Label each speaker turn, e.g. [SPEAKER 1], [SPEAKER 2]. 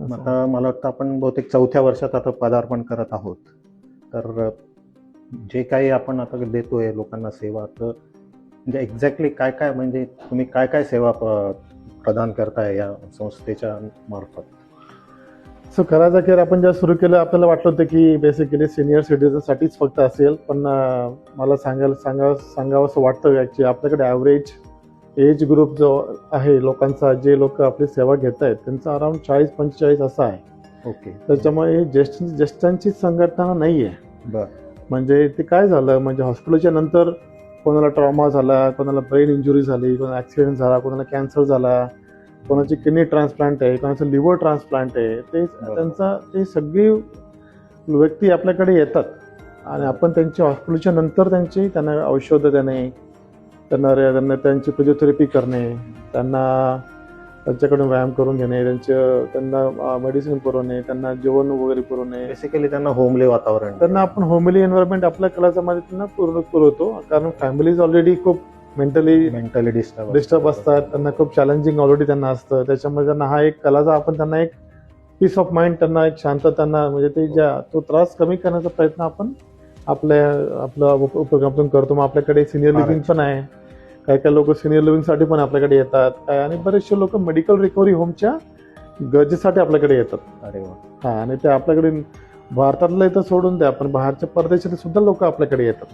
[SPEAKER 1] आता मला वाटतं आपण बहुतेक 4थ्या वर्षात आता पदार्पण करत आहोत. तर जे काही आपण आता देतोय लोकांना सेवा, तर म्हणजे एक्झॅक्टली काय म्हणजे तुम्ही काय सेवा प्रदान करताय या संस्थेच्या मार्फत?
[SPEAKER 2] सो करायचा केअर आपण जेव्हा सुरू केलं आपल्याला वाटलं होतं की बेसिकली सिनियर सिटीजनसाठीच फक्त असेल, पण मला सांगावंसं वाटतं ॲक्च्युली आपल्याकडे ॲव्हरेज एज ग्रुप जो आहे लोकांचा, जे लोक आपली सेवा घेत आहेत त्यांचा अराउंड 40-45 असा आहे.
[SPEAKER 1] ओके.
[SPEAKER 2] त्याच्यामुळे ही ज्येष्ठांची संघटना नाही आहे.
[SPEAKER 1] बरं.
[SPEAKER 2] म्हणजे ते काय झालं, म्हणजे हॉस्पिटलच्या नंतर कोणाला ट्रॉमा झाला, कोणाला ब्रेन इंजुरी झाली, कोणाला ॲक्सिडेंट झाला, कोणाला कॅन्सर झाला, कोणाची किडनी ट्रान्सप्लांट आहे, कोणाचं लिव्हर ट्रान्सप्लांट आहे, ते सगळी व्यक्ती आपल्याकडे येतात आणि आपण त्यांच्या हॉस्पिटलच्या नंतर त्यांना औषधं देणे, त्यांना त्यांची फिजिओथेरपी करणे, त्यांच्याकडून व्यायाम करून घेणे, त्यांना मेडिसिन पुरवणे, त्यांना जेवण वगैरे पुरवणे,
[SPEAKER 1] बेसिकली त्यांना होमली वातावरण,
[SPEAKER 2] त्यांना आपण होमली एन्व्हायरमेंट आपल्या कलाच्यामध्ये त्यांना पुरवतो. कारण फॅमिलीज ऑलरेडी खूप मेंटली डिस्टर्ब असतात, त्यांना खूप चॅलेंजिंग ऑलरेडी त्यांना असतं. त्याच्यामध्ये त्यांना हा एक कलाचा आपण त्यांना एक पीस ऑफ माइंड, त्यांना एक शांतता, त्यांना म्हणजे तो त्रास कमी करण्याचा प्रयत्न आपण आपल्या उपक्रमातून करतो. मग आपल्याकडे सिनियर लिव्हिंग पण आहे, काही लोक सिनियर लिव्हिंगसाठी पण आपल्याकडे येतात काय, आणि बरेचसे लोक मेडिकल रिकव्हरी होमच्या गरजेसाठी आपल्याकडे येतात.
[SPEAKER 1] अरे वा.
[SPEAKER 2] हा, आणि ते आपल्याकडे भारतातलं इथं सोडून द्या, पण बाहेरच्या परदेशात सुद्धा लोक आपल्याकडे येतात.